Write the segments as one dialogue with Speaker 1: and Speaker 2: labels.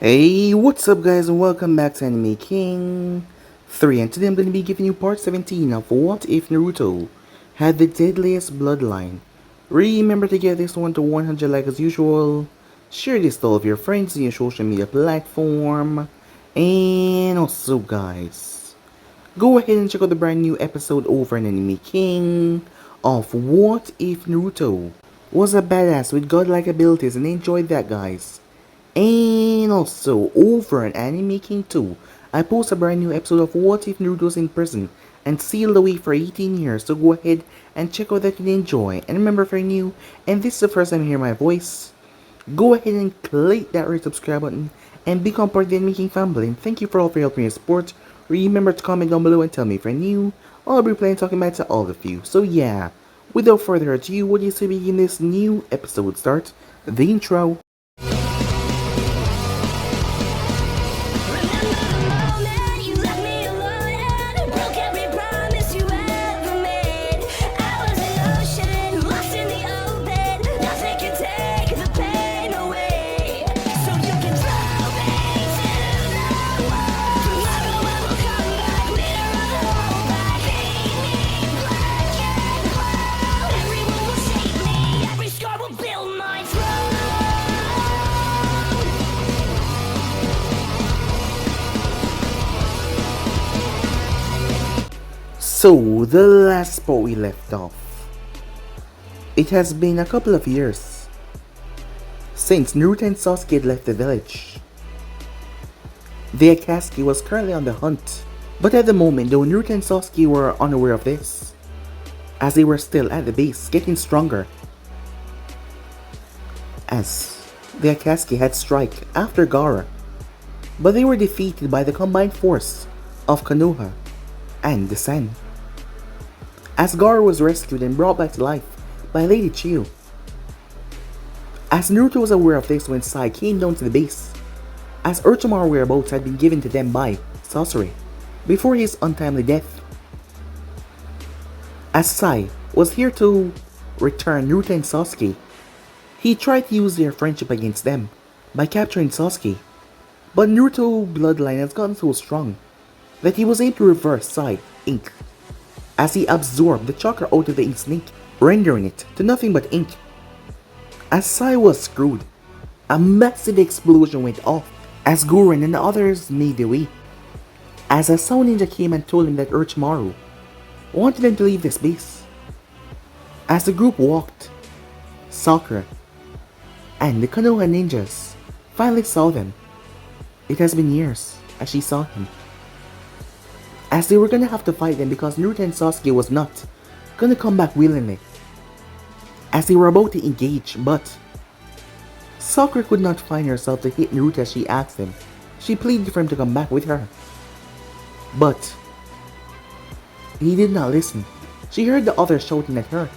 Speaker 1: Hey, what's up guys and welcome back to Anime King 3, and today I'm going to be giving you part 17 of What If Naruto Had the Deadliest Bloodline. Remember to get this one to 100 like as usual, share this to all of your friends in your social media platform, and also guys, go ahead and check out the brand new episode over in Anime King of What If Naruto Was a Badass with godlike abilities, and enjoy that guys. And also, over on Anime King 2, I post a brand new episode of What If Naruto's in prison and sealed away for 18 years, so go ahead and check out that and enjoy. And remember, if you're new and this is the first time you hear my voice, go ahead and click that red subscribe button and become part of the Anime King family. And thank you for all for your help and your support. Remember to comment down below and tell me if you're new. I'll be playing talking back to all of you. So yeah, without further ado, what do you say we begin this new episode start? The intro. So, the last spot we left off. It has been a couple of years since Naruto and Sasuke had left the village. The Akatsuki was currently on the hunt, but at the moment though Naruto and Sasuke were unaware of this, as they were still at the base getting stronger, as the Akatsuki had strike after Gaara, but they were defeated by the combined force of Konoha and the Sen, as Gaara was rescued and brought back to life by Lady Chiyo. As Naruto was aware of this when Sai came down to the base, as Orochimaru whereabouts had been given to them by Sasori before his untimely death. As Sai was here to return Naruto and Sasuke, he tried to use their friendship against them by capturing Sasuke, but Naruto bloodline has gotten so strong that he was able to reverse Sai ink, as he absorbed the chakra out of the ink snake, rendering it to nothing but ink. As Sai was screwed, a massive explosion went off as Gurren and the others made their way, as a sound ninja came and told him that Orochimaru wanted them to leave this base. As the group walked, Sakura and the Konoha ninjas finally saw them. It has been years as she saw him, as they were gonna have to fight them because Naruto and Sasuke was not gonna come back willingly, as they were about to engage, but Sakura could not find herself to hit Naruto as she asked him. She pleaded for him to come back with her, but he did not listen. She heard the others shouting at her.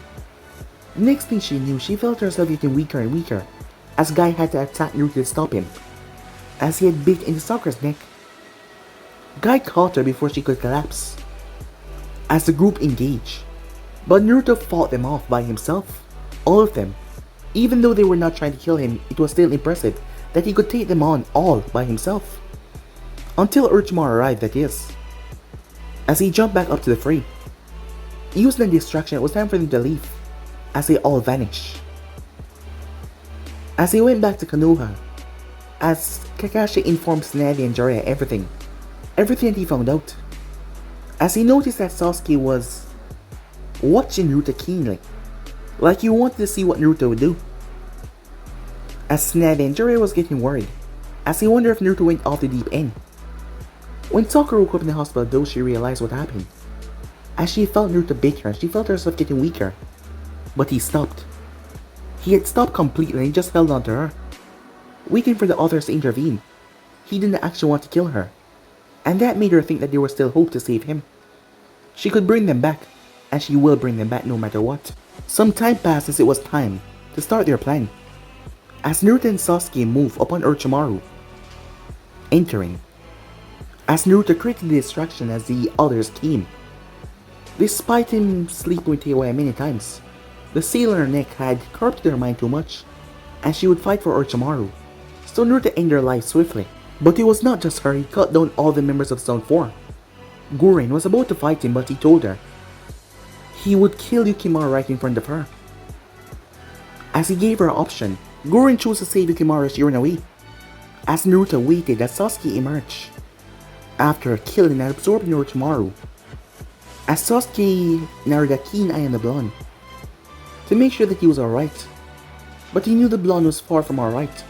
Speaker 1: The next thing she knew, she felt herself getting weaker and weaker, as Guy had to attack Naruto to stop him, as he had bit into Sakura's neck. Guy caught her before she could collapse, as the group engaged, but Naruto fought them off by himself, all of them. Even though they were not trying to kill him, it was still impressive that he could take them on all by himself. Until Orochimaru arrived, that is, as he jumped back up to the fray. Using the distraction, it was time for them to leave, as they all vanished. As he went back to Konoha, as Kakashi informed Tsunade and Jiraiya everything that he found out, as he noticed that Sasuke was watching Naruto keenly, like he wanted to see what Naruto would do. As Tsunade and Jiraiya was getting worried, as he wondered if Naruto went off the deep end. When Sakura woke up in the hospital though, she realized what happened, as she felt Naruto bit her and she felt herself getting weaker, but he stopped. He had stopped completely and he just held on to her, waiting for the others to intervene. He didn't actually want to kill her, and that made her think that there was still hope to save him. She could bring them back, and she will bring them back no matter what. Some time passed as it was time to start their plan, as Naruto and Sasuke move upon Orochimaru, entering, as Naruto created the distraction as the others came. Despite him sleeping with Teiwaya many times, the sailor neck had corrupted her mind too much, and she would fight for Orochimaru, so Naruto ended her life swiftly. But it was not just her, he cut down all the members of Zone 4. Guren was about to fight him, but he told her he would kill Yukimaru right in front of her. As he gave her an option, Guren chose to save Yukimaru as she ran away. As Naruto waited as Sasuke emerged, after killing and absorbing Orochimaru, as Sasuke narrowed a keen eye on the blonde, to make sure that he was alright. But he knew the blonde was far from alright.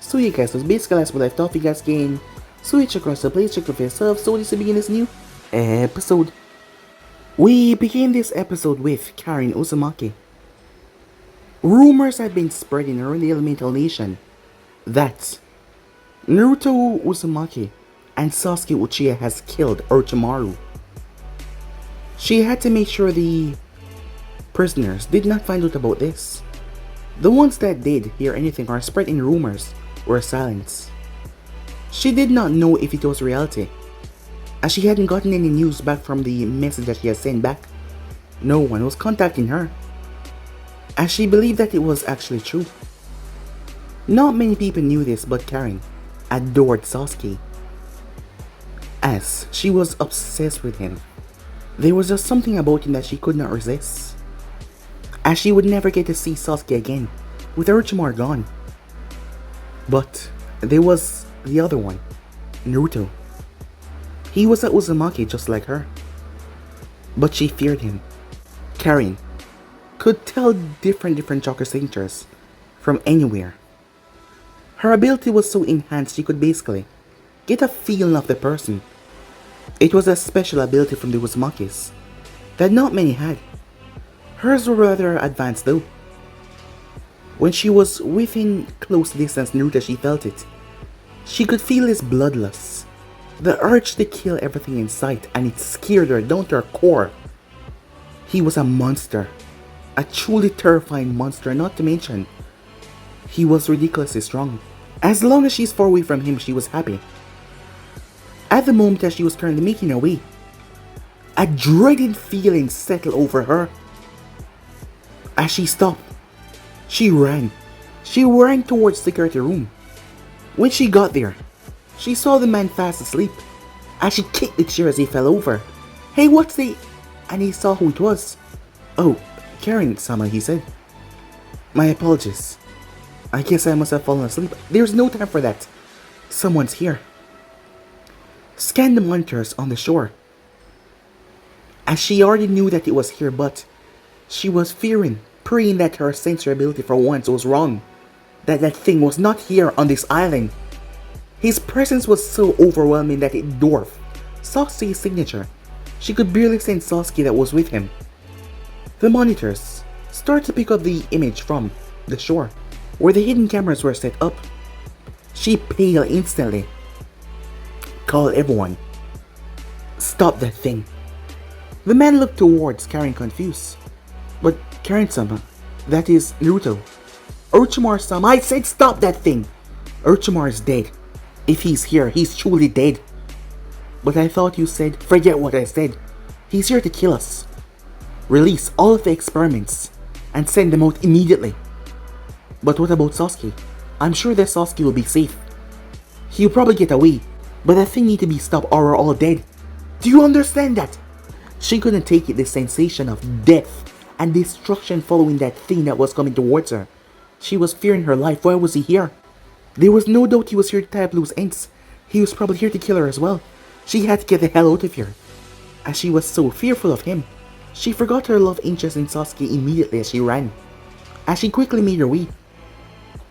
Speaker 1: So yeah guys, that's basically that's what I thought. You guys can switch across the place, check it for yourself. So this will begin this new episode. We begin this episode with Karin Uzumaki. Rumors have been spreading around the Elemental Nation that Naruto Uzumaki and Sasuke Uchiha has killed Orochimaru. She had to make sure the prisoners did not find out about this. The ones that did hear anything or spread in rumors were silenced. She did not know if it was reality, as she hadn't gotten any news back from the message that she had sent back. No one was contacting her, as she believed that it was actually true. Not many people knew this, but Karin adored Sasuke, as she was obsessed with him. There was just something about him that she could not resist, as she would never get to see Sasuke again with Orochimaru gone. But there was the other one, Naruto. He was a Uzumaki just like her, but she feared him. Karin could tell different chakra signatures from anywhere. Her ability was so enhanced she could basically get a feeling of the person. It was a special ability from the Uzumakis that not many had. Hers were rather advanced though. When she was within close distance Naruto, she felt it. She could feel his bloodlust, the urge to kill everything in sight, and it scared her down to her core. He was a monster, a truly terrifying monster, not to mention he was ridiculously strong. As long as she's far away from him, she was happy. At the moment that she was currently making her way, a dreaded feeling settled over her. As she stopped, she ran. She ran towards the security room. When she got there, she saw the man fast asleep, as she kicked the chair as he fell over. "Hey, what's the..." And he saw who it was. "Oh, Karin-sama," he said. "My apologies. I guess I must have fallen asleep. There's no time for that. Someone's here." Scanned the monitors on the shore, as she already knew that it was here, but she was fearing, praying that her sensory ability for once was wrong, that that thing was not here on this island. His presence was so overwhelming that it dwarfed Sasuke's signature. She could barely sense Sasuke that was with him. The monitors started to pick up the image from the shore, where the hidden cameras were set up. She paled instantly. "Call everyone. Stop that thing." The man looked towards Karin confused. "But Karin-sama, that is Naruto. Orochimaru-sama, I said stop that thing. Orochimaru is dead. If he's here, he's truly dead." "But I thought you said..." "Forget what I said. He's here to kill us. Release all of the experiments and send them out immediately." "But what about Sasuke? I'm sure that Sasuke will be safe. He'll probably get away, but that thing need to be stopped or we're all dead. Do you understand that?" She couldn't take it, the sensation of death and destruction following that thing that was coming towards her. She was fearing her life. Why was he here? There was no doubt he was here to tie up loose ends. He was probably here to kill her as well. She had to get the hell out of here. As she was so fearful of him, she forgot her love interest in Sasuke immediately as she ran. As she quickly made her way,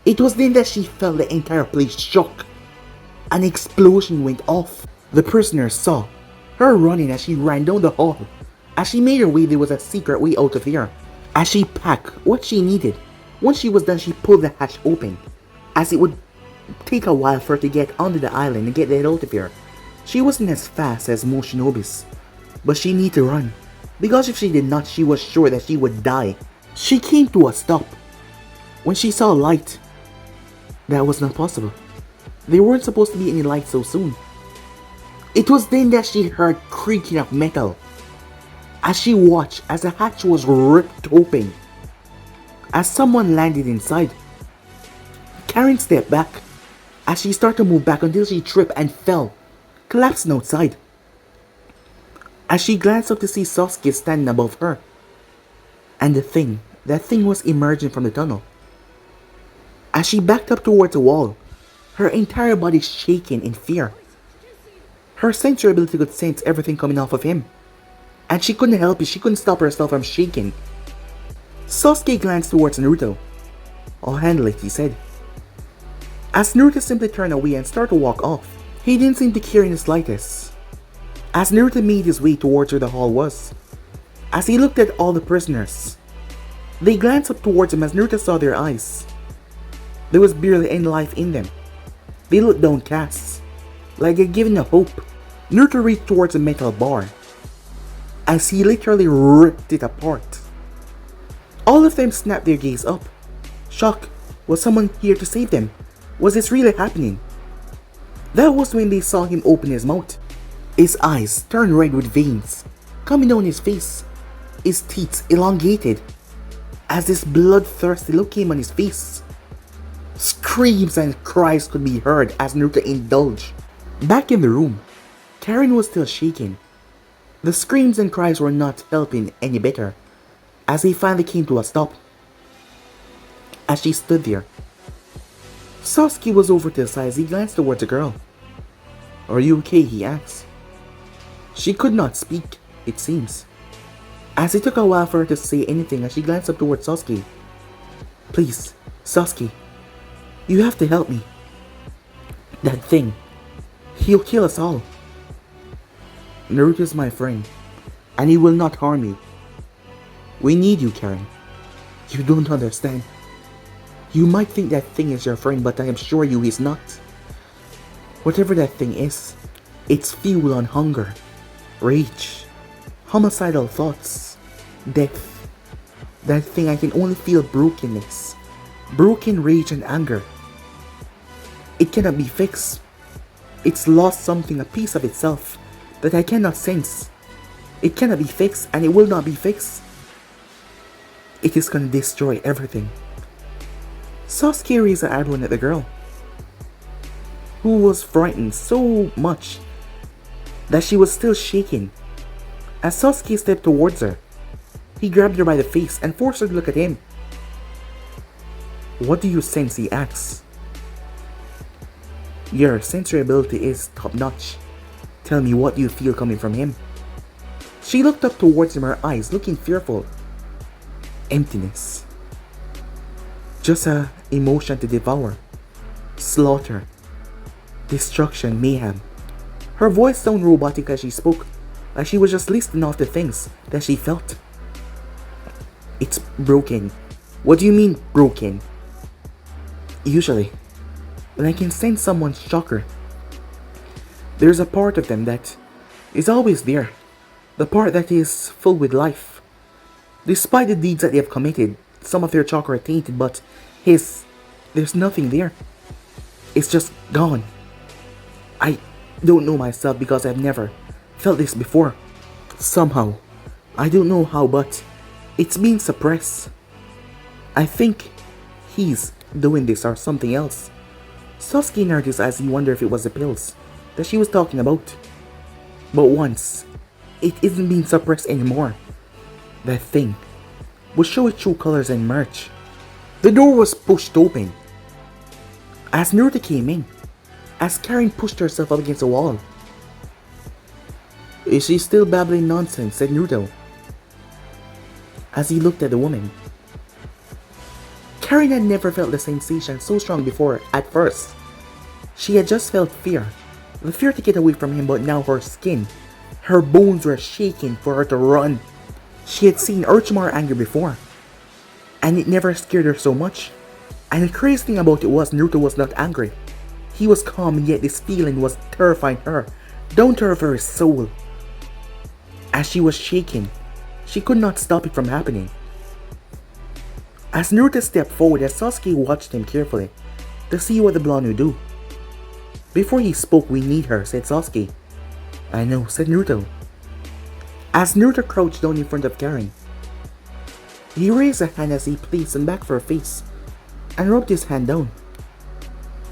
Speaker 1: it was then that she felt the entire place shock. An explosion went off. The prisoners saw her running as she ran down the hall. As she made her way, there was a secret way out of here. As she packed what she needed, once she was done, she pulled the hatch open, as it would take a while for her to get onto the island and get the hell out of here. She wasn't as fast as most shinobis, but she needed to run, because if she did not, she was sure that she would die. She came to a stop when she saw light. That was not possible. There weren't supposed to be any light so soon. It was then that she heard creaking of metal, as she watched as the hatch was ripped open, as someone landed inside. Karin stepped back, as she started to move back until she tripped and fell, collapsing outside. As she glanced up to see Sasuke standing above her, and that thing was emerging from the tunnel. As she backed up towards the wall, her entire body shaking in fear. Her sensory ability could sense everything coming off of him, and she couldn't help it, she couldn't stop herself from shaking. Sasuke glanced towards Naruto. "I'll handle it," he said. As Naruto simply turned away and started to walk off, he didn't seem to care in the slightest. As Naruto made his way towards where the hall was, as he looked at all the prisoners, they glanced up towards him as Naruto saw their eyes. There was barely any life in them. They looked downcast, like they're giving up hope. Naruto reached towards a metal bar, as he literally ripped it apart. All of them snapped their gaze up. Shocked, was someone here to save them? Was this really happening? That was when they saw him open his mouth. His eyes turned red with veins coming down his face, his teeth elongated, as this bloodthirsty look came on his face. Screams and cries could be heard as Naruto indulged. Back in the room, Karin was still shaking. The screams and cries were not helping any better, as he finally came to a stop. As she stood there, Sasuke was over to the side as he glanced towards the girl. "Are you okay?" he asked. She could not speak, it seems, as it took a while for her to say anything as she glanced up towards Sasuke. "Please, Sasuke, you have to help me. That thing, he'll kill us all. Naruto's my friend, and he will not harm you. We need you, Karin. You don't understand. You might think that thing is your friend, but I am sure you is not. Whatever that thing is, it's fuel on hunger, rage, homicidal thoughts, death. That thing I can only feel brokenness, broken rage and anger. It cannot be fixed. It's lost something, a piece of itself, that I cannot sense. It cannot be fixed, and it will not be fixed. It is gonna destroy everything." Sasuke raised an eyebrow at the girl, who was frightened so much that she was still shaking. As Sasuke stepped towards her, he grabbed her by the face and forced her to look at him. "What do you sense?" he asked. "Your sensory ability is top-notch. Tell me, what do you feel coming from him?" She looked up towards him, her eyes looking fearful. "Emptiness. Just a emotion to devour. Slaughter. Destruction, mayhem." Her voice sounded robotic as she spoke, like she was just listing off the things that she felt. "It's broken." "What do you mean, broken?" "Usually, when I can sense someone's chakra, there's a part of them that is always there. The part that is full with life. Despite the deeds that they have committed, some of their chakra are tainted, but there's nothing there. It's just gone. I don't know myself because I've never felt this before. Somehow, I don't know how, but it's being suppressed. I think he's doing this or something else." Sasuke narrowed his eyes. He wondered if it was the pills that she was talking about. But once it isn't being suppressed anymore, that thing would show its true colors and emerge. The door was pushed open as Naruto came in, as Karin pushed herself up against the wall. "Is she still babbling nonsense?" said Naruto, as he looked at the woman. Karin had never felt the sensation so strong before. At first, she had just felt fear, the fear to get away from him, but now her skin, her bones were shaking for her to run. She had seen Orochimaru angry before, and it never scared her so much. And the crazy thing about it was, Naruto was not angry. He was calm, and yet this feeling was terrifying her, down to her very soul. As she was shaking, she could not stop it from happening. As Naruto stepped forward, as Sasuke watched him carefully to see what the blonde would do. Before he spoke, "We need her," said Sasuke. "I know," said Naruto. As Naruto crouched down in front of Karin, he raised a hand as he placed him back for her face and rubbed his hand down.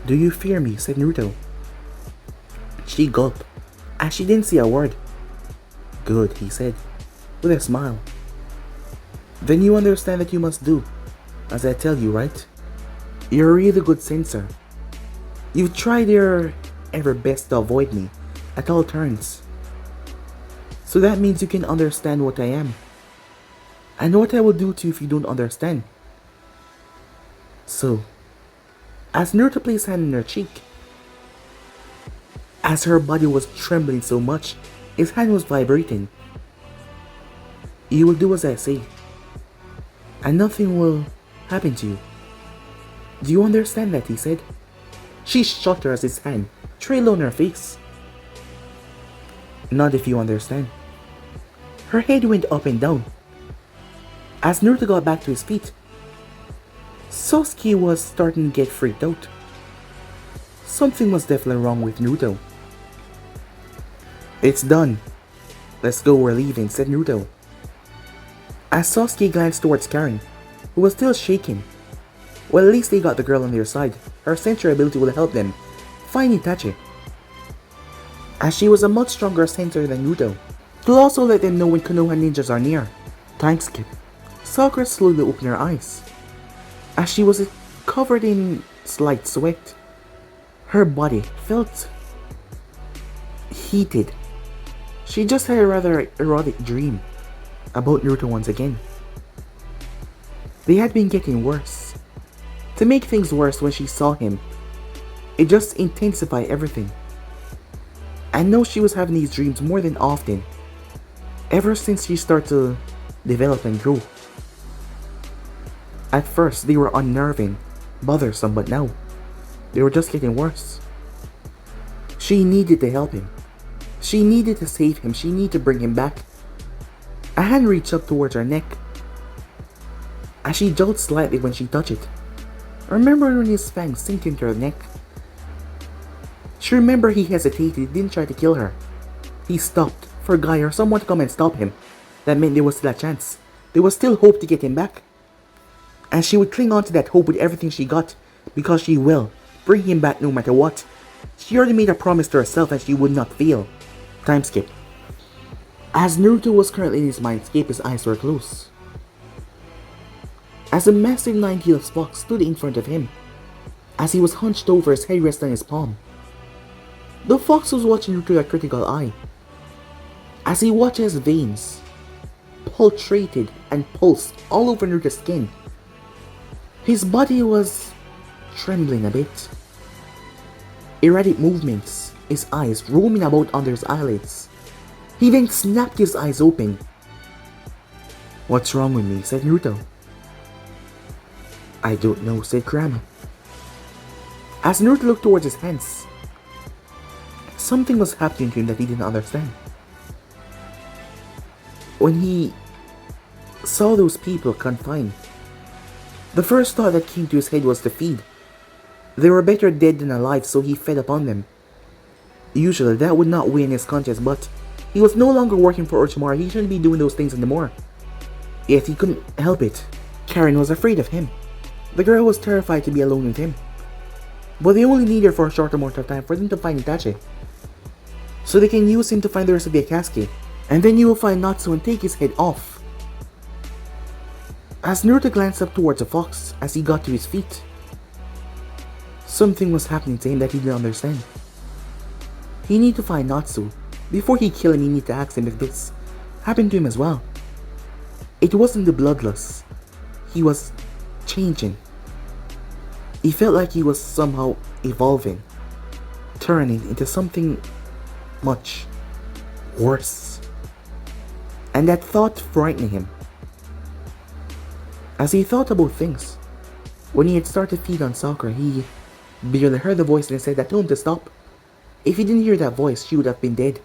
Speaker 1: Do you fear me? Said Naruto. She gulped, as she didn't say a word. Good, he said, with a smile. Then you understand that you must do as I tell you, right? You're a really good sensor. You've tried your ever best to avoid me at all turns. So that means you can understand what I am. I know what I will do to you if you don't understand. So, as Naruto placed his hand on her cheek, as her body was trembling so much, his hand was vibrating. You will do as I say, and nothing will happen to you. Do you understand that? He said. She shot her as his hand trailed on her face. Not if you understand. Her head went up and down. As Naruto got back to his feet, Sasuke was starting to get freaked out. Something was definitely wrong with Naruto. It's done. Let's go, we're leaving, said Naruto. As Sasuke glanced towards Karin, who was still shaking. Well, at least they got the girl on their side. Her sensor ability will help them find Itachi, as she was a much stronger sensor than Naruto. It'll also let them know when Konoha ninjas are near. Time skip. Sakura slowly opened her eyes, as she was covered in slight sweat. Her body felt heated. She just had a rather erotic dream about Naruto once again. They had been getting worse. To make things worse, when she saw him, it just intensified everything. I know she was having these dreams more than often, ever since she started to develop and grow. At first, they were unnerving, bothersome, but now, they were just getting worse. She needed to help him. She needed to save him. She needed to bring him back. A hand reached up towards her neck, as she jolted slightly when she touched it. Remember when his fangs sank into her neck? She remembered he hesitated, he didn't try to kill her. He stopped for a guy or someone to come and stop him. That meant there was still a chance. There was still hope to get him back. And she would cling on to that hope with everything she got, because she will bring him back no matter what. She already made a promise to herself and she would not fail. Time skip. As Naruto was currently in his mindscape, his eyes were closed. As a massive nine-tailed fox stood in front of him, as he was hunched over, his head resting on his palm. The fox was watching Naruto with a critical eye, as he watched his veins pulsated and pulsed all over Naruto's skin. His body was trembling a bit. Erratic movements, his eyes roaming about under his eyelids. He then snapped his eyes open. "What's wrong with me?" said Naruto. "I don't know," said Kurama. As Naruto looked towards his hands, something was happening to him that he didn't understand. When he saw those people confined, the first thought that came to his head was to feed. They were better dead than alive, so he fed upon them. Usually that would not weigh in his conscience, but he was no longer working for Orochimaru. He shouldn't be doing those things anymore. Yet he couldn't help it. Karin was afraid of him. The girl was terrified to be alone with him. But they only need her for a short amount of time for them to find Itachi, so they can use him to find the rest of the Akatsuki, and then you will find Natsu and take his head off. As Naruto glanced up towards the fox as he got to his feet, something was happening to him that he didn't understand. He needed to find Natsu. Before he killed him, he needed to ask him if this happened to him as well. It wasn't the bloodlust. He was changing. He felt like he was somehow evolving, turning into something much worse. And that thought frightened him. As he thought about things, when he had started to feed on Sakura, he barely heard the voice and said that told him to stop. If he didn't hear that voice, she would have been dead.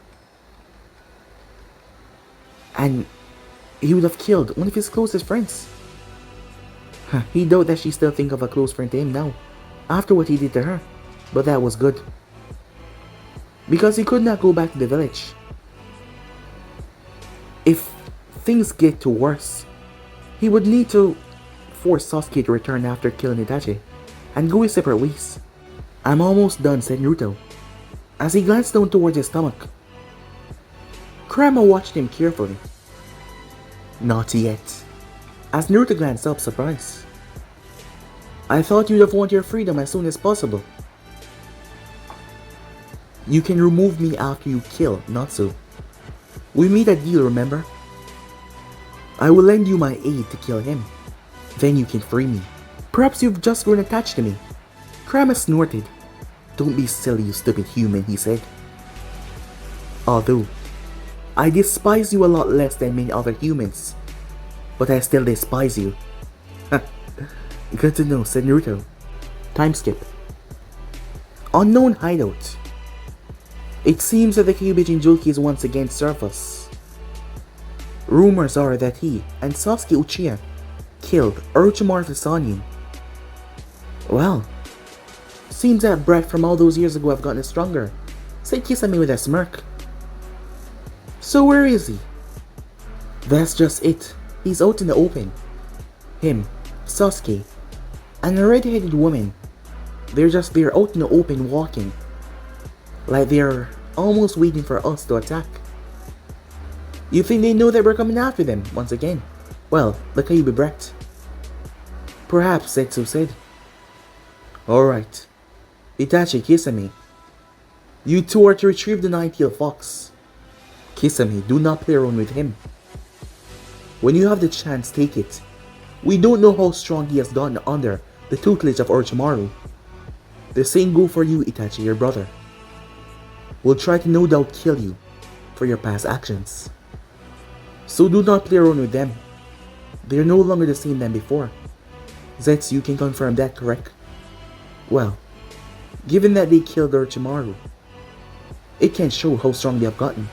Speaker 1: And he would have killed one of his closest friends. He doubted that she still think of a close friend to him now, after what he did to her. But that was good, because he could not go back to the village. If things get too worse, he would need to force Sasuke to return after killing Itachi, and go his separate ways. I'm almost done, said Naruto, as he glanced down towards his stomach. Kurama watched him carefully. Not yet, as Naruto glanced up, surprised. I thought you'd have wanted your freedom as soon as possible. You can remove me after you kill Natsu. We made a deal, remember? I will lend you my aid to kill him. Then you can free me. Perhaps you've just grown attached to me. Kurama snorted. Don't be silly, you stupid human, he said. Although, I despise you a lot less than many other humans. But I still despise you. Good to know, said Naruto. Time skip. Unknown hideout. It seems that the Kyuubi Jinchuriki is once again surface. Rumors are that he and Sasuke Uchiha killed Orochimaru Sannin. Well, seems that breath from all those years ago have gotten stronger, said Kisame with a smirk. So where is he? That's just it. He's out in the open. Him, Sasuke, and a red-headed woman. They're just there out in the open walking. Like they're almost waiting for us to attack. You think they know that we're coming after them once again? Well, the Kyuubi brat. Perhaps, Zetsu said. Alright. Itachi, Kisame. You two are to retrieve the nine-tailed fox. Kisame, do not play around with him. When you have the chance, take it. We don't know how strong he has gotten under the tutelage of Orochimaru. The same go for you, Itachi, your brother. We'll try to no doubt kill you for your past actions. So do not play around with them. They are no longer the same than before. Zetsu, you can confirm that, correct? Well, given that they killed Orochimaru, it can show how strong they have gotten.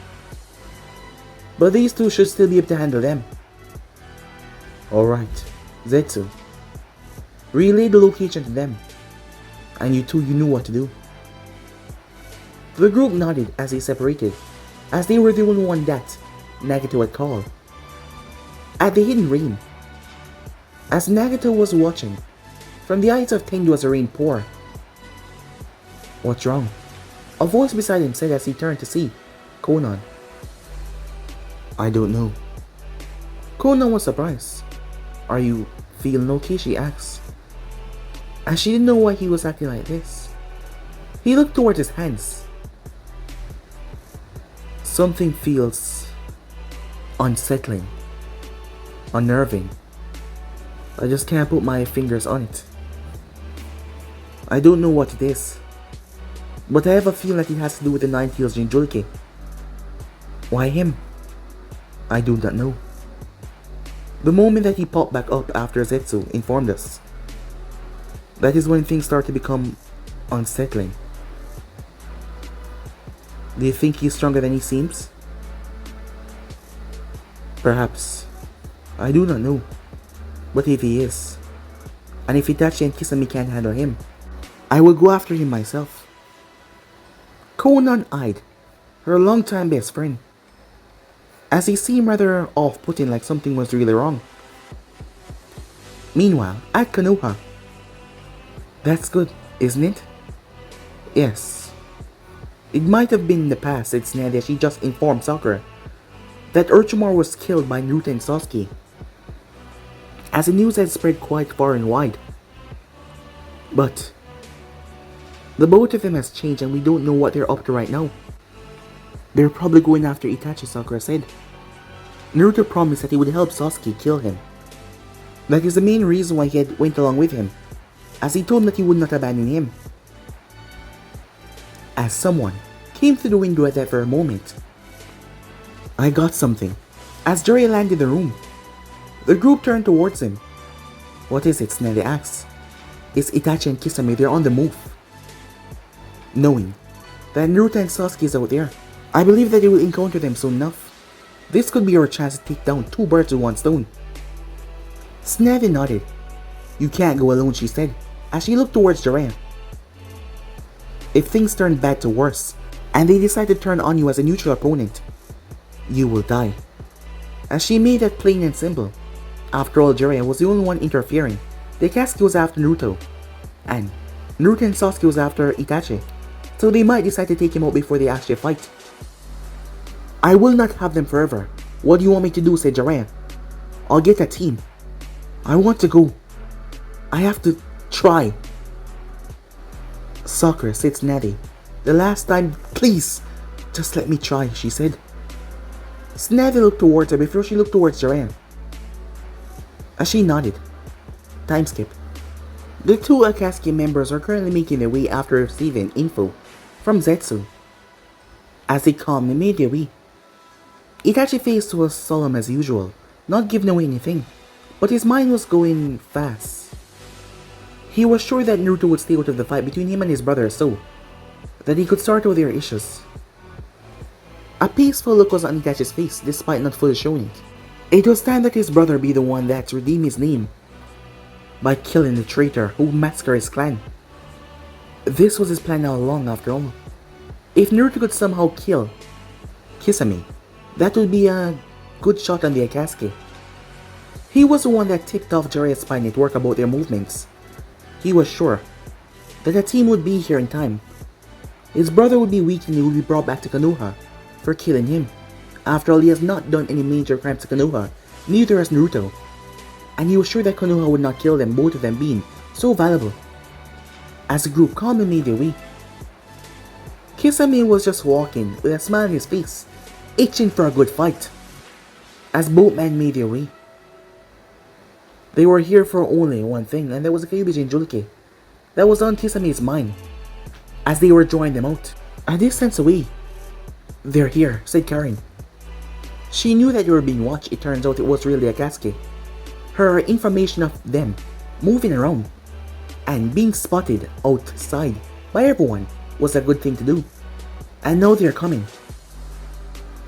Speaker 1: But these two should still be able to handle them. Alright, Zetsu. Relay the location to them. And you two, you knew what to do. The group nodded as they separated, as they were the only one that Nagato had called. At the hidden rain. As Nagato was watching, from the eyes of Tengu as the rain poured. What's wrong? A voice beside him said as he turned to see Konan. I don't know. Konan was surprised. Are you feeling okay? She asked. As she didn't know why he was acting like this. He looked towards his hands. Something feels unsettling, unnerving. I just can't put my fingers on it. I don't know what it is, but I have a feeling that it has to do with the nine-tailed Jinchuriki. Why him? I do not know. The moment that he popped back up after Zetsu informed us, that is when things start to become unsettling. Do you think he's stronger than he seems? Perhaps. I do not know. But if he is, and if Itachi and Kisame can't handle him, I will go after him myself. Konan eyed her longtime best friend, as he seemed rather off-putting, like something was really wrong. Meanwhile, at Konoha. That's good, isn't it? Yes. It might have been in the past, said Tsunade as she just informed Sakura that Orochimaru was killed by Naruto and Sasuke, as the news had spread quite far and wide. But the both of them has changed and we don't know what they're up to right now. They're probably going after Itachi, Sakura said. Naruto promised that he would help Sasuke kill him. That is the main reason why he went along with him, as he told him that he would not abandon him. As someone came through the window at that very moment. I got something. As Jiraiya landed in the room, the group turned towards him. What is it? Tsunade asked. It's Itachi and Kisame, they're on the move. Knowing that Naruto and Sasuke is out there, I believe that they will encounter them soon enough. This could be our chance to take down two birds with one stone. Tsunade nodded. You can't go alone, she said, as she looked towards Jiraiya. If things turn bad to worse, and they decide to turn on you as a neutral opponent, you will die. As she made that plain and simple. After all, Jiraiya was the only one interfering. The Akatsuki was after Naruto, and Naruto and Sasuke was after Itachi, so they might decide to take him out before they actually fight. I will not have them forever. What do you want me to do? Said Jiraiya. I'll get a team. I want to go. I have to try. Sakura said Snappy. The last time, please, just let me try, she said. Snappy looked towards her before she looked towards Jiraiya. As she nodded. Time skip. The two Akatsuki members are currently making their way after receiving info from Zetsu. As they calmly made their way, Itachi's face was solemn as usual, not giving away anything, but his mind was going fast. He was sure that Naruto would stay out of the fight between him and his brother so that he could sort out their issues. A peaceful look was on Itachi's face despite not fully showing it. It was time that his brother be the one that redeemed his name by killing the traitor who massacred his clan. This was his plan all along after all. If Naruto could somehow kill Kisame, that would be a good shot on the Akatsuki. He was the one that tipped off Jiraiya's spy network about their movements. He was sure that a team would be here in time. His brother would be weak and he would be brought back to Konoha for killing him. After all, he has not done any major crimes to Konoha, neither has Naruto. And he was sure that Konoha would not kill them, both of them being so valuable. As the group calmly made their way, Kisame was just walking with a smile on his face, itching for a good fight. As both men made their way, they were here for only one thing, and that was a Kyuubi Jinchuriki that was on Kisame's mind as they were drawing them out. A distance away, they're here, said Karin. She knew that they were being watched. It turns out it was really Akatsuki. Her information of them moving around and being spotted outside by everyone was a good thing to do. And now they're coming.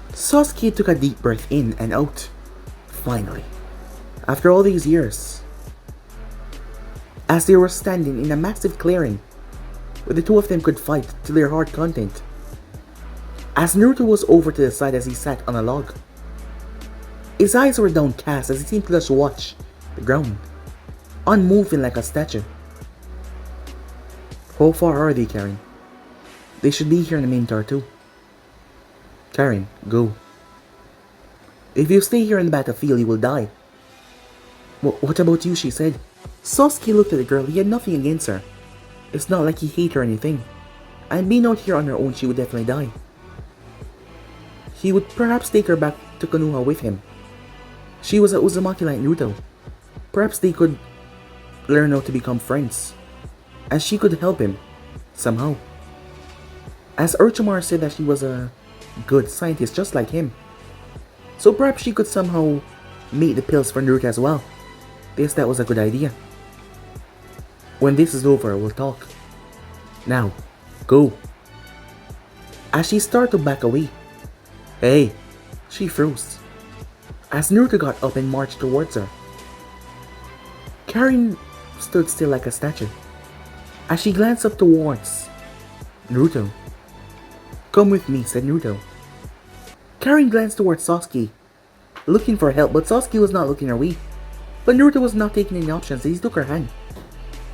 Speaker 1: Sasuke took a deep breath in and out. Finally. After all these years. As they were standing in a massive clearing where the two of them could fight to their heart content. As Naruto was over to the side as he sat on a log. His eyes were downcast as he seemed to just watch the ground, unmoving like a statue. How far are they, Karin? They should be here in the main tower too. Karin, go. If you stay here in the battlefield, you will die. What about you, she said. Sasuke looked at the girl. He had nothing against her. It's not like he hated her or anything. And being out here on her own, she would definitely die. He would perhaps take her back to Konoha with him. She was a Uzumaki like Naruto. Perhaps they could learn how to become friends. And she could help him, somehow. As Orochimaru said that she was a good scientist just like him. So perhaps she could somehow make the pills for Naruto as well. Guess that was a good idea. When this is over, we'll talk. Now, go. As she started to back away. Hey, she froze. As Naruto got up and marched towards her. Karin stood still like a statue. As she glanced up towards Naruto. Come with me, said Naruto. Karin glanced towards Sasuke, looking for help, but Sasuke was not looking her way. But Naruto was not taking any options, he took her hand.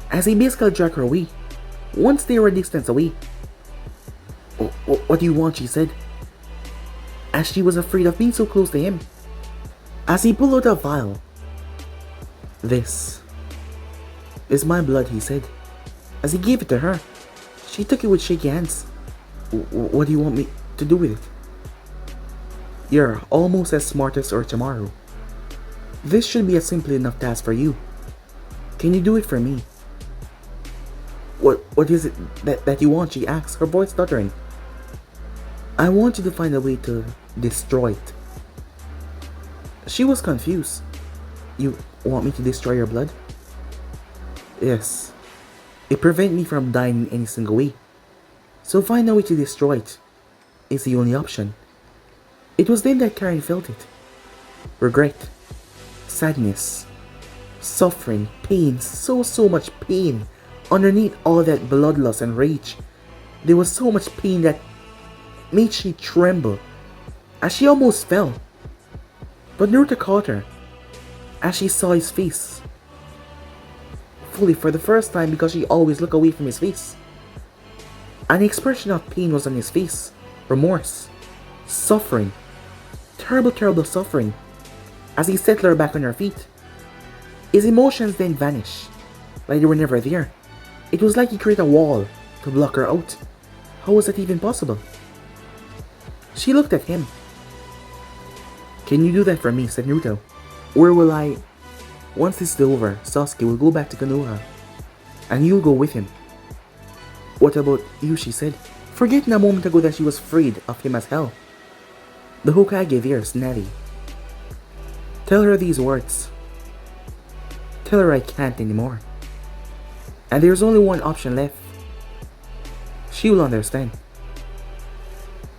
Speaker 1: As he basically dragged her away. Once they were a distance away. What do you want, she said. As she was afraid of being so close to him. As he pulled out a vial. This is my blood, he said. As he gave it to her. She took it with shaky hands. What do you want me to do with it? You're almost as smart as Orochimaru. This should be a simple enough task for you. Can you do it for me? What is it that you want? She asked, her voice stuttering. I want you to find a way to destroy it. She was confused. You want me to destroy your blood? Yes. It prevents me from dying in any single way. So find a way to destroy it. It's the only option. It was then that Karin felt it. Regret. Sadness. Suffering. Pain. So much pain. Underneath all that bloodlust and rage, there was so much pain that made she tremble, as she almost fell. But Naruto caught her, as she saw his face. fully for the first time because she always looked away from his face. An expression of pain was on his face, remorse, suffering, terrible suffering, as he settled her back on her feet. His emotions then vanished, like they were never there. It was like he created a wall to block her out. How was that even possible? She looked at him. "Can you do that for me?" said Naruto. "Or will I... Once this is over, Sasuke will go back to Konoha, and you'll go with him." "What about you?" she said, forgetting a moment ago that she was afraid of him as hell. The Hokage there snappy. "Tell her these words. Tell her I can't anymore. And there's only one option left. She will understand.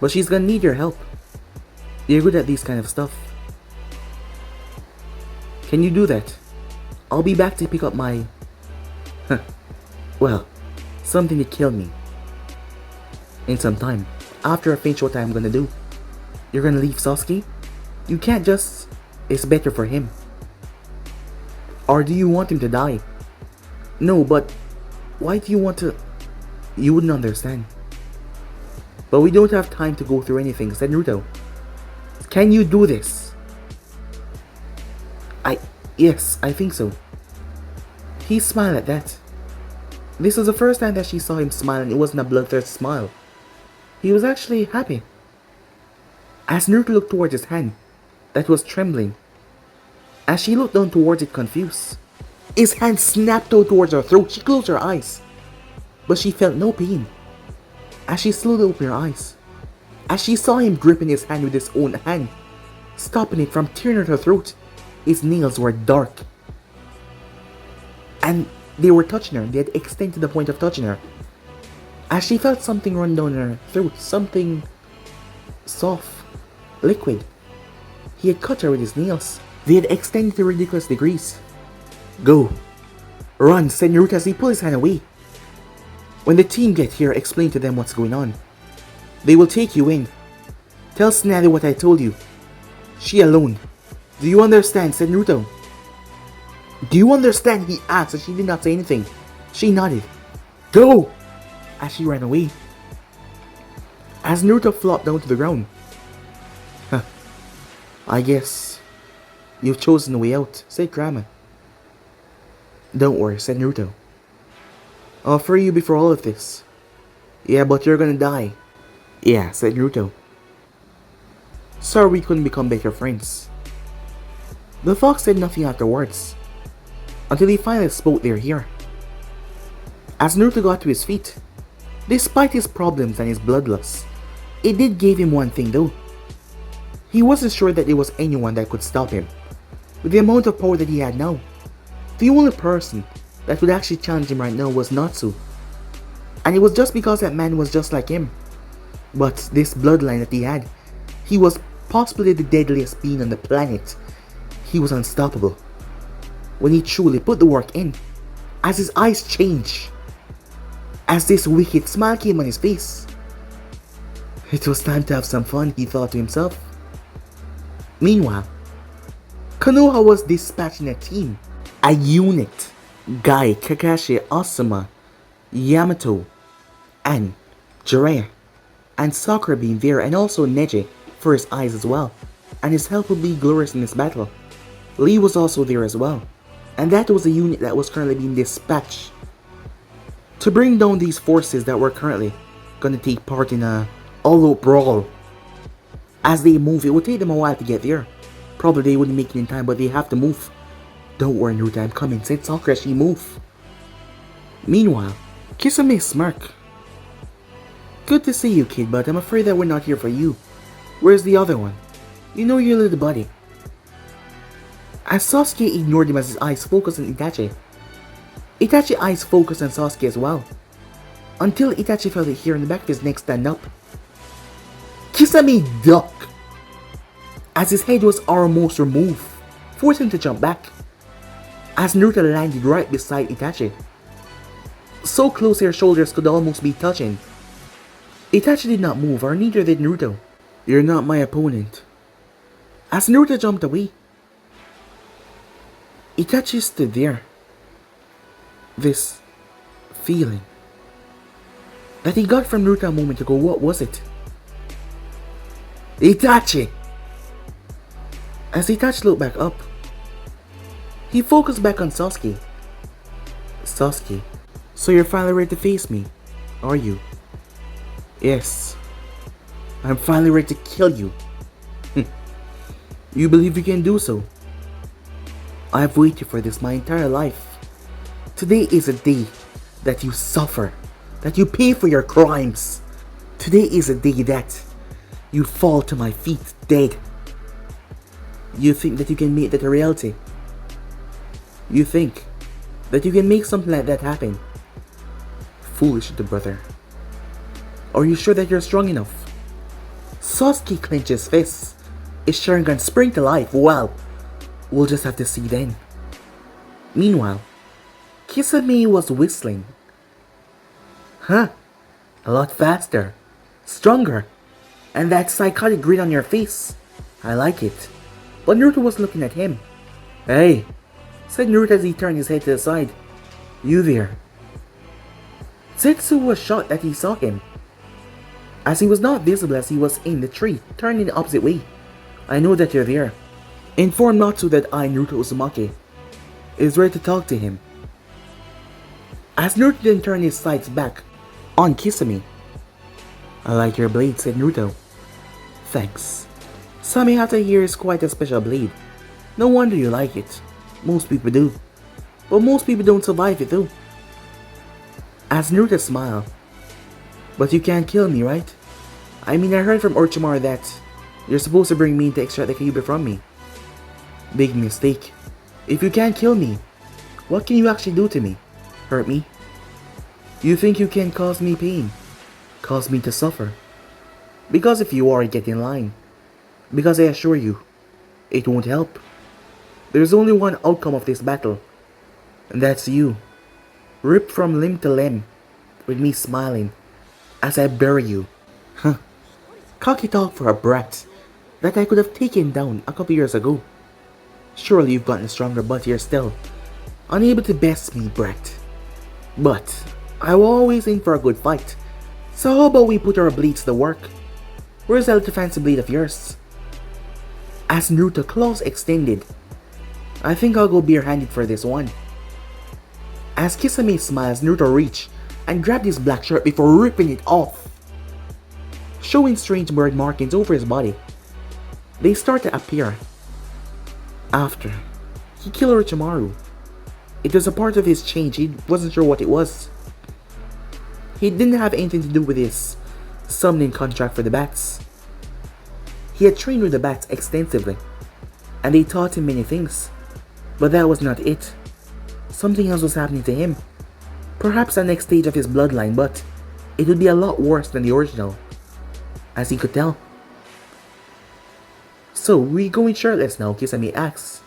Speaker 1: But she's gonna need your help. You're good at these kind of stuff. Can you do that? I'll be back to pick up my... well, something that killed me. In some time. After I finish what I'm gonna do. You're gonna leave Sasuke? You can't just... It's better for him. Or do you want him to die? No, but... Why do you want to... You wouldn't understand. But we don't have time to go through anything, said Naruto. Can you do this? Yes, I think so. He smiled at that. This was the first time that she saw him smile, and it wasn't a bloodthirsty smile. He was actually happy. As Naruto looked towards his hand, that was trembling. As she looked down towards it confused, his hand snapped out towards her throat. She closed her eyes, but she felt no pain. As she slowly opened her eyes, as she saw him gripping his hand with his own hand, stopping it from tearing at her throat, his nails were dark. And they were touching her. They had extended to the point of touching her. As she felt something run down her throat, something soft, liquid. He had cut her with his nails. They had extended to ridiculous degrees. Go. Run, said Naruto as he pulled his hand away. When the team get here, explain to them what's going on. They will take you in. Tell Tsunade what I told you. She alone. Do you understand? Said Naruto. Do you understand? He asked, and she did not say anything. She nodded. Go! As she ran away. As Naruto flopped down to the ground. I guess you've chosen the way out, said Grandma. Don't worry, said Naruto. I'll free you before all of this. Yeah, but you're gonna die. Yeah, said Naruto. Sorry we couldn't become better friends. The fox said nothing afterwards, until he finally spoke their ear. As Naruto got to his feet, despite his problems and his bloodlust, it did give him one thing though. He wasn't sure that there was anyone that could stop him. With the amount of power that he had now, the only person that would actually challenge him right now was Natsu. And it was just because that man was just like him. But this bloodline that he had, he was possibly the deadliest being on the planet. He was unstoppable. When he truly put the work in, as his eyes changed, as this wicked smile came on his face. It was time to have some fun, he thought to himself. Meanwhile, Konoha was dispatching a team, a unit. Guy, Kakashi, Asuma, Yamato, and Jiraiya, and Sakura being there, and also Neji for his eyes as well, and his help would be glorious in this battle. Lee was also there as well, and that was a unit that was currently being dispatched to bring down these forces that were currently gonna take part in a all-out brawl. As they move, it would take them a while to get there. Probably they wouldn't make it in time, but they have to move. Don't worry, Naruto, I'm coming, said Sakura as she moved. Meanwhile, Kisame smirked. Good to see you, kid, but I'm afraid that we're not here for you. Where's the other one? You know your little buddy. As Sasuke ignored him as his eyes focused on Itachi. Itachi's eyes focused on Sasuke as well. Until Itachi felt it here in the back of his neck stand up. Kisame ducked as his head was almost removed, forcing him to jump back. As Naruto landed right beside Itachi. So close their shoulders could almost be touching. Itachi did not move, or neither did Naruto. You're not my opponent. As Naruto jumped away, Itachi stood there. This feeling that he got from Naruto a moment ago, what was it? Itachi! As Itachi looked back up, he focused back on Sasuke. Sasuke, so you're finally ready to face me, are you? Yes, I'm finally ready to kill you. You believe you can do so? I've waited for this my entire life. Today is a day that you suffer, that you pay for your crimes. Today is a day that you fall to my feet dead. You think that you can make that a reality? You think that you can make something like that happen? Foolish little brother. Are you sure that you're strong enough? Sasuke clenches fists. His Sharingan spring to life. Well, we'll just have to see then. Meanwhile, Kisame was whistling. Huh? A lot faster, stronger, and that psychotic grin on your face. I like it. But Naruto was looking at him. Hey, said Naruto as he turned his head to the side. You there? Zetsu was shocked that he saw him, as he was not visible as he was in the tree, turning the opposite way. I know that you're there. Inform Natsu that I, Naruto Uzumaki, is ready to talk to him. As Naruto then turned his sights back on Kisame. I like your blade, said Naruto. Thanks. Samehata here is quite a special blade. No wonder you like it. Most people do. But most people don't survive it though. As Naruto smiled. But you can't kill me, right? I mean, I heard from Orochimaru that you're supposed to bring me in to extract the Kyuubi from me. Big mistake. If you can't kill me, what can you actually do to me? Hurt me? You think you can cause me pain? Cause me to suffer? Because if you are, get in line. Because I assure you, it won't help. There's only one outcome of this battle, and that's you. Ripped from limb to limb, with me smiling, as I bury you. Huh. Cocky talk for a brat that I could have taken down a couple years ago. Surely you've gotten stronger, but you're still unable to best me, brat. But I was always in for a good fight. So how about we put our blades to work? Where's that little fancy blade of yours? As Naruto claws extended, I think I'll go bare-handed for this one. As Kisame smiles, Naruto reached and grabbed his black shirt before ripping it off, showing strange bird markings over his body. They start to appear after he killed Orochimaru. It was a part of his change, he wasn't sure what it was. He didn't have anything to do with his summoning contract for the bats. He had trained with the bats extensively, and they taught him many things. But that was not it. Something else was happening to him. Perhaps the next stage of his bloodline, but it would be a lot worse than the original, as he could tell. So, we going shirtless now? Kisame asks.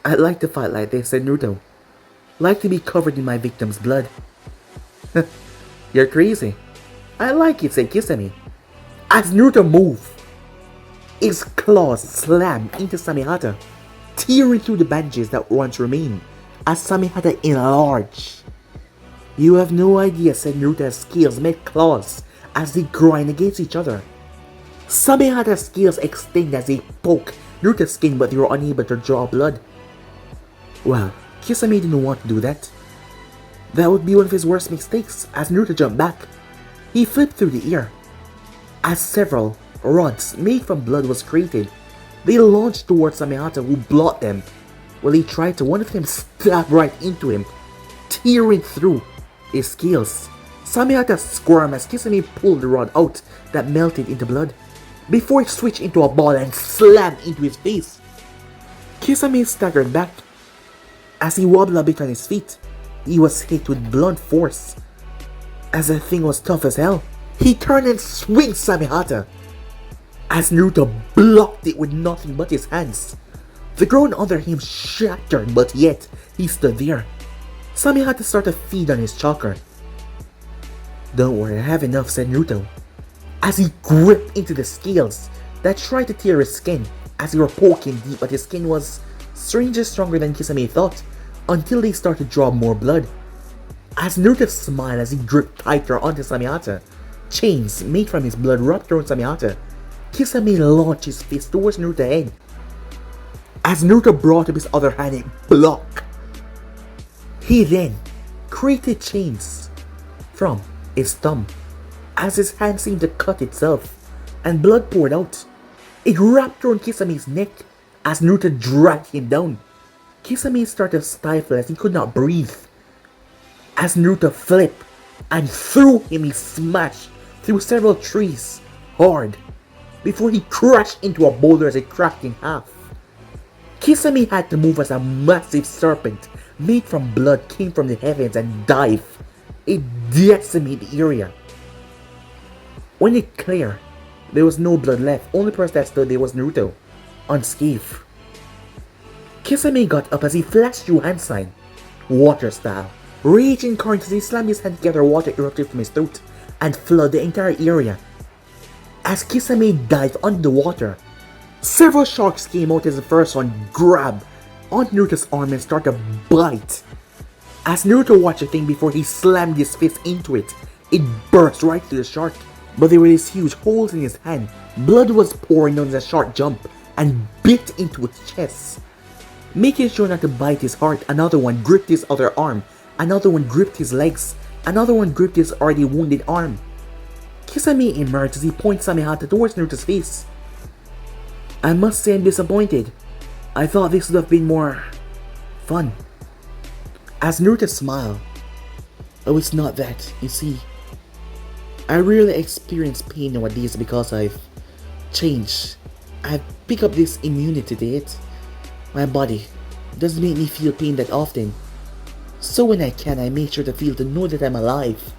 Speaker 1: I'd like to fight like this, said Naruto. Like to be covered in my victim's blood. You're crazy. I like it, said Kisame. As Naruto moved, his claws slammed into Samehata, tearing through the bandages that once remained, as Samehata enlarged. You have no idea, said Naruto's scales met claws as they grind against each other. Samehata's scales extend as they poke Naruto's skin, but they were unable to draw blood. Well, Kisame didn't want to do that. That would be one of his worst mistakes. As Naruto jumped back, he flipped through the air. As several rods made from blood was created, they launched towards Samehata, who blocked them. While he tried to, one of them stabbed right into him, tearing through his scales. Samehata squirmed as Kisame pulled the rod out that melted into blood, before it switched into a ball and slammed into his face. Kisame staggered back. As he wobbled a bit on his feet, he was hit with blunt force. As the thing was tough as hell, he turned and swung Samehata, as Naruto blocked it with nothing but his hands. The ground under him shattered, but yet he stood there. Samehata started to feed on his chakra. Don't worry, I have enough, said Naruto, as he gripped into the scales that tried to tear his skin as they were poking deep, but his skin was strangely stronger than Kisame thought. until they start to draw more blood. As Naruto smiled as he gripped tighter onto Samehata, chains made from his blood wrapped around Samehata. Kisame launched his fist towards Naruto's head. As Naruto brought up his other hand in block, he then created chains from his thumb. As his hand seemed to cut itself, and blood poured out, it wrapped around Kisame's neck as Naruto dragged him down. Kisame started to stifle as he could not breathe. As Naruto flipped and threw him, he smashed through several trees hard before he crashed into a boulder as it cracked in half. Kisame had to move as a massive serpent made from blood came from the heavens and dive. It decimated the area. When it cleared, there was no blood left. Only person that stood there was Naruto, unscathed. Kisame got up as he flashed through hand sign, water style. Raging current as he slammed his hand together, water erupted from his throat and flooded the entire area. As Kisame dived under the water, several sharks came out as the first one grabbed onto Naruto's arm and started to bite. As Naruto watched the thing before he slammed his fist into it, it burst right through the shark. But there were these huge holes in his hand. Blood was pouring down as the shark jumped and bit into its chest. Making sure not to bite his heart, another one gripped his other arm. Another one gripped his legs. Another one gripped his already wounded arm. Kisame emerged as he pointed Samehata towards Naruto's face. I must say I'm disappointed. I thought this would have been more fun. As Naruto smiled. Oh, it's not that, you see. I rarely experience pain nowadays because I've changed. I've picked up this immunity to it. My body doesn't make me feel pain that often. So when I can, I make sure to know that I'm alive.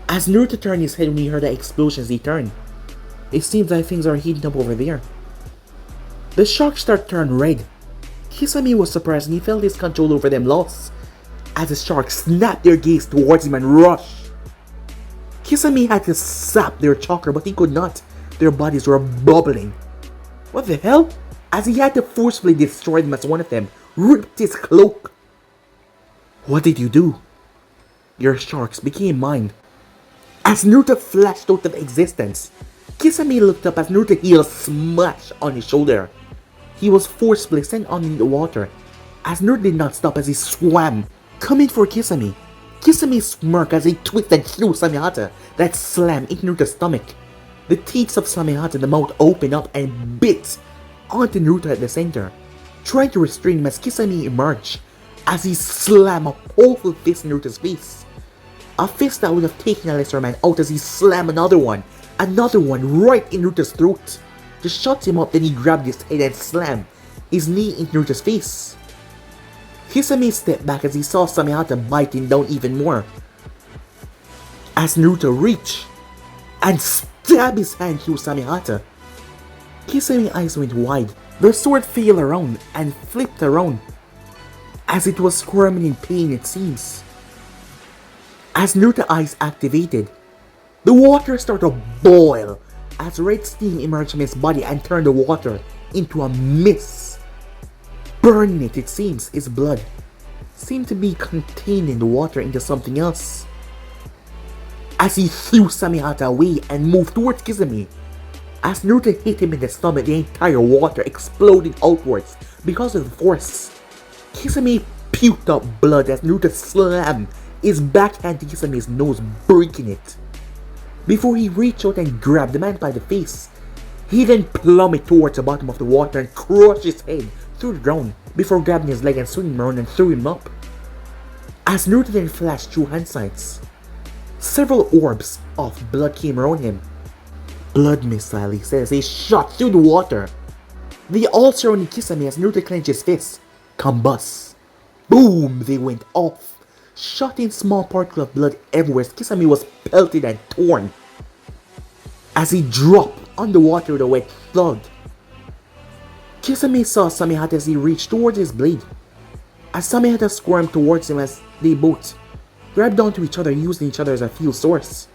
Speaker 1: As Naruto turned his head when he heard the explosions, he turned. It seems like things are heating up over there. The sharks start turning red. Kisame was surprised and he felt his control over them lost. As the sharks snapped their gaze towards him and rushed. Kisame had to zap their chakra, but he could not. Their bodies were bubbling. What the hell? As he had to forcefully destroy them as one of them ripped his cloak. What did you do? Your sharks became mine. As Naruto flashed out of existence, Kisame looked up as Naruto's heel smashed on his shoulder. He was forcefully sent on the water. As Naruto did not stop as he swam, coming for Kisame. Kisame smirked as he twisted and threw Samehata that slammed into Naruto's stomach. The teeth of Samehata in the mouth opened up and bit onto Naruto at the center, trying to restrain him as Kisame emerged as he slammed a powerful fist in Naruto's face. A fist that would have taken a lesser man out as he slammed another one right in Naruto's throat. To shut him up, then he grabbed his head and slammed his knee into Naruto's face. Kisame stepped back as he saw Samehata biting down even more. As Naruto reached and stabbed his hand through Samehata, Kisame's eyes went wide. The sword fell around and flipped around as it was squirming in pain, it seems. As Naruto's eyes activated, the water started to boil as red steam emerged from his body and turned the water into a mist. Burning it, it seems, his blood seemed to be containing the water into something else. As he threw Samehata away and moved towards Kisame, as Naruto hit him in the stomach, the entire water exploded outwards because of the force. Kisame puked up blood as Naruto slammed his backhand to Kisame's nose, breaking it. Before he reached out and grabbed the man by the face, he then plummeted towards the bottom of the water and crushed his head through the ground before grabbing his leg and swinging him around and threw him up. As Naruto then flashed through hand sights, several orbs of blood came around him. Blood missile, he says, he shot through the water. They all surrounded Kisame as Naruto clenched his fists. Combust. Boom! They went off, shotting small particles of blood everywhere as Kisame was pelted and torn. As he dropped underwater with a wet thud, Kisame saw Samehata as he reached towards his blade. As Samehata squirmed towards him as they both grabbed onto each other, using each other as a fuel source.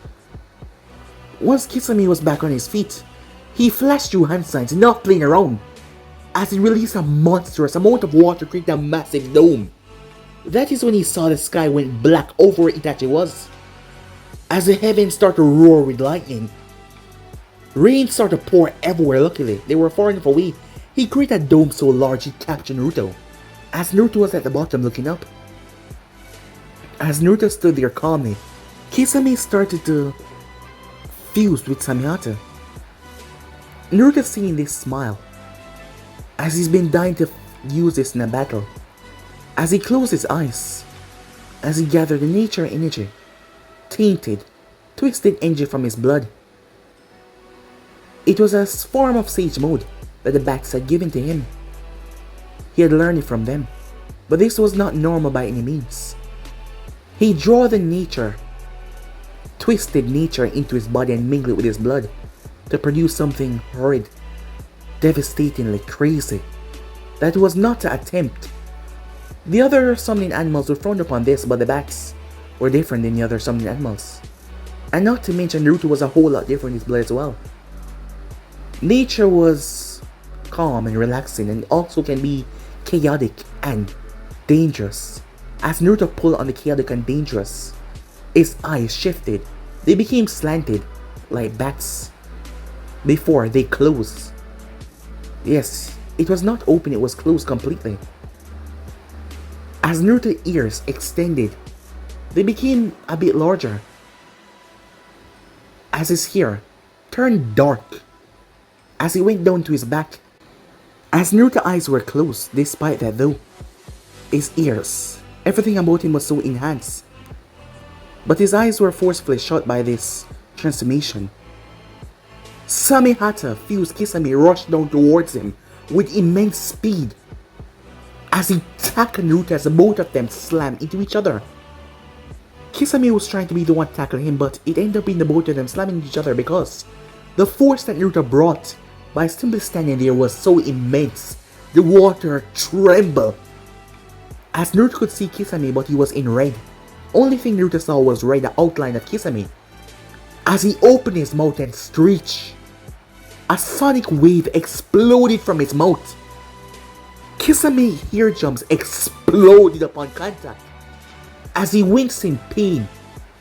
Speaker 1: Once Kisame was back on his feet, he flashed through hand signs, not playing around, as he released a monstrous amount of water, creating a massive dome. That is when he saw the sky went black over where Itachi was. As the heavens started to roar with lightning, rain started to pour everywhere. Luckily, they were far enough away. He created a dome so large he captured Naruto. As Naruto was at the bottom looking up. As Naruto stood there calmly, Kisame started to fuse with Samihata. Naruto seeing this smile, as he's been dying to use this in a battle. As he closed his eyes, as he gathered the nature energy, tainted, twisted energy from his blood. It was a form of sage mode that the bats had given to him. He had learned it from them, but this was not normal by any means. He drew the nature, twisted nature into his body and mingled it with his blood to produce something horrid, devastatingly crazy. That was not to attempt. The other summoning animals were frowned upon this, but the bats were different than the other summoning animals. And not to mention Naruto was a whole lot different in his blood as well. Nature was calm and relaxing and also can be chaotic and dangerous. As Naruto pulled on the chaotic and dangerous, his eyes shifted. They became slanted like bats before they closed. Yes, it was not open, it was closed completely. As Naruto's ears extended, they became a bit larger. As his hair turned dark, as he went down to his back. As Naruto's eyes were closed, despite that though, his ears, everything about him was so enhanced. But his eyes were forcefully shut by this transformation. Samihata fused Kisame rushed down towards him with immense speed. As he tackled Naruto as both of them slammed into each other. Kisame was trying to be the one tackling him, but it ended up being the both of them slamming into each other because the force that Naruto brought by simply standing there was so immense. The water trembled. As Naruto could see Kisame, but he was in red. Only thing Naruto saw was red, the outline of Kisame. As he opened his mouth and screeched, a sonic wave exploded from his mouth. Kisame's eardrums exploded upon contact. As he winced in pain,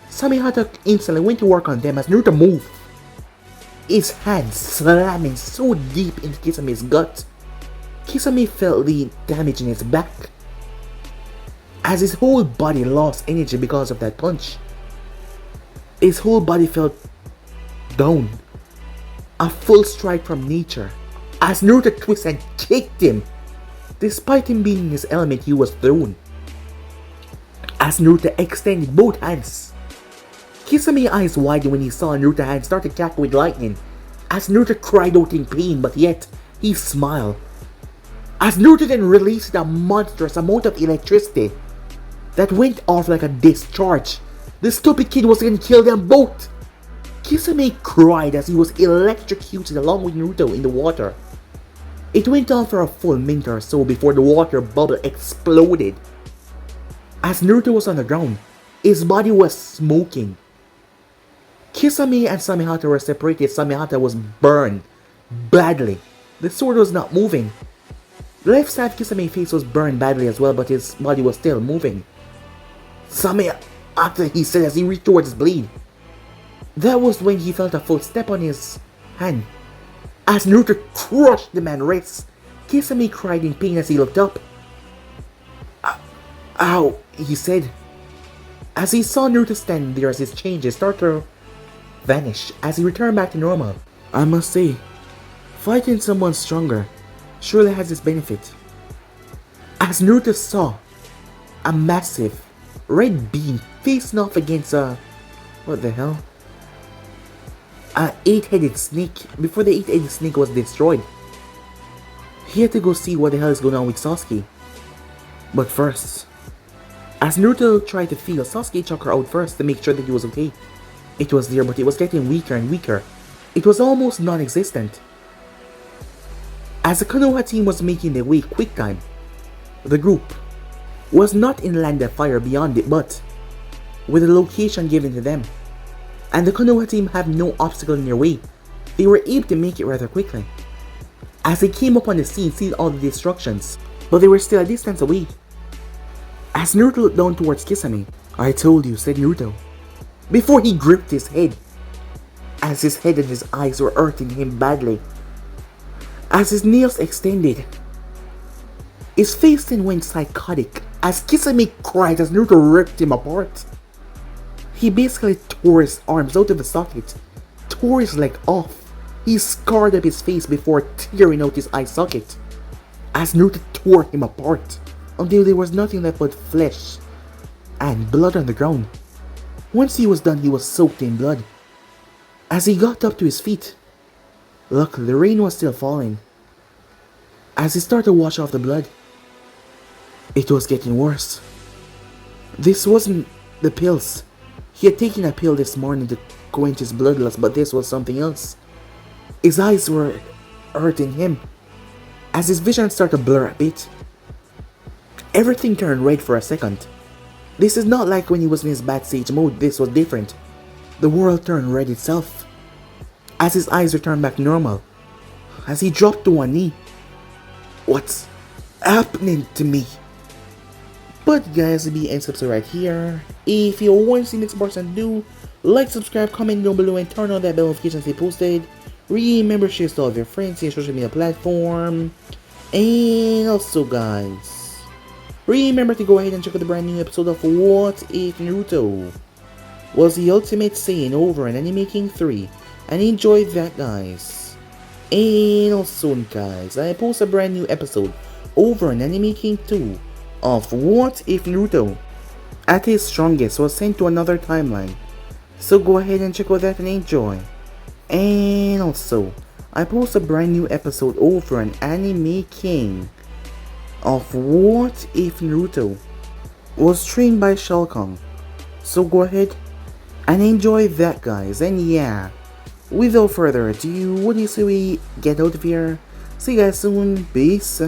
Speaker 1: Samihata instantly went to work on them as Naruto moved, his hand slamming so deep into Kisame's gut. Kisame felt the damage in his back, as his whole body lost energy because of that punch. His whole body felt down. A full strike from nature, as Naruto twisted and kicked him. Despite him being in his element, he was thrown. As Naruto extended both hands, Kisame's eyes widened when he saw Naruto's hand start to crack with lightning. As Naruto cried out in pain, but yet he smiled. As Naruto then released a monstrous amount of electricity that went off like a discharge. The stupid kid was going to kill them both. Kisame cried as he was electrocuted along with Naruto in the water. It went on for a full minute or so before the water bubble exploded. As Naruto was on the ground, his body was smoking. Kisame and Samihata were separated. Samihata was burned badly. The sword was not moving. The left side of Kisame's face was burned badly as well, but his body was still moving. Samihata, he said as he reached towards his blade. That was when he felt a full step on his hand. As Naruto crushed the man's wrist, Kisame cried in pain as he looked up. Ow, he said. As he saw Naruto stand there as his changes started to vanish as he returned back to normal. I must say, fighting someone stronger surely has its benefit. As Naruto saw a massive red beam facing off against what the hell? An 8-headed snake before the 8-headed snake was destroyed. He had to go see what the hell is going on with Sasuke. But first, as Naruto tried to feel Sasuke's chakra out first to make sure that he was okay. It was there, but it was getting weaker and weaker. It was almost non-existent. As the Konoha team was making their way quick time, the group was not in land of fire beyond it, but with a location given to them. And the Konoha team had no obstacle in their way. They were able to make it rather quickly. As they came upon the scene, seeing all the destructions, but they were still a distance away. As Naruto looked down towards Kisame, "I told you," said Naruto, before he gripped his head, as his head and his eyes were hurting him badly. As his nails extended, his face then went psychotic as Kisame cried as Naruto ripped him apart. He basically tore his arms out of the socket, tore his leg off. He scarred up his face before tearing out his eye socket, as Naruto tore him apart until there was nothing left but flesh and blood on the ground. Once he was done, he was soaked in blood. As he got up to his feet, luckily the rain was still falling. As he started to wash off the blood, it was getting worse. This wasn't the pills. He had taken a pill this morning to quench his blood loss, but this was something else. His eyes were hurting him. As his vision started to blur a bit, everything turned red for a second. This is not like when he was in his bad stage mode, this was different. The world turned red itself. As his eyes returned back normal, as he dropped to one knee. What's happening to me? But guys, it'll be end episode right here. If you want to see next person, do like, subscribe, comment down below, and turn on that bell notification to stay posted. Remember, share to all of your friends and social media platform. And also guys, remember to go ahead and check out the brand new episode of What If Naruto Was the Ultimate Saiyan over in Anime King 3, and enjoy that guys. And also guys, I post a brand new episode over in Anime King 2 of What If Naruto at his strongest was sent to another timeline, so go ahead and check out that and enjoy. And also, I post a brand new episode over on Anime King of What If Naruto was trained by Shao Kahn, so go ahead and enjoy that guys. And yeah, without further ado, what do you say we get out of here? See you guys soon, peace.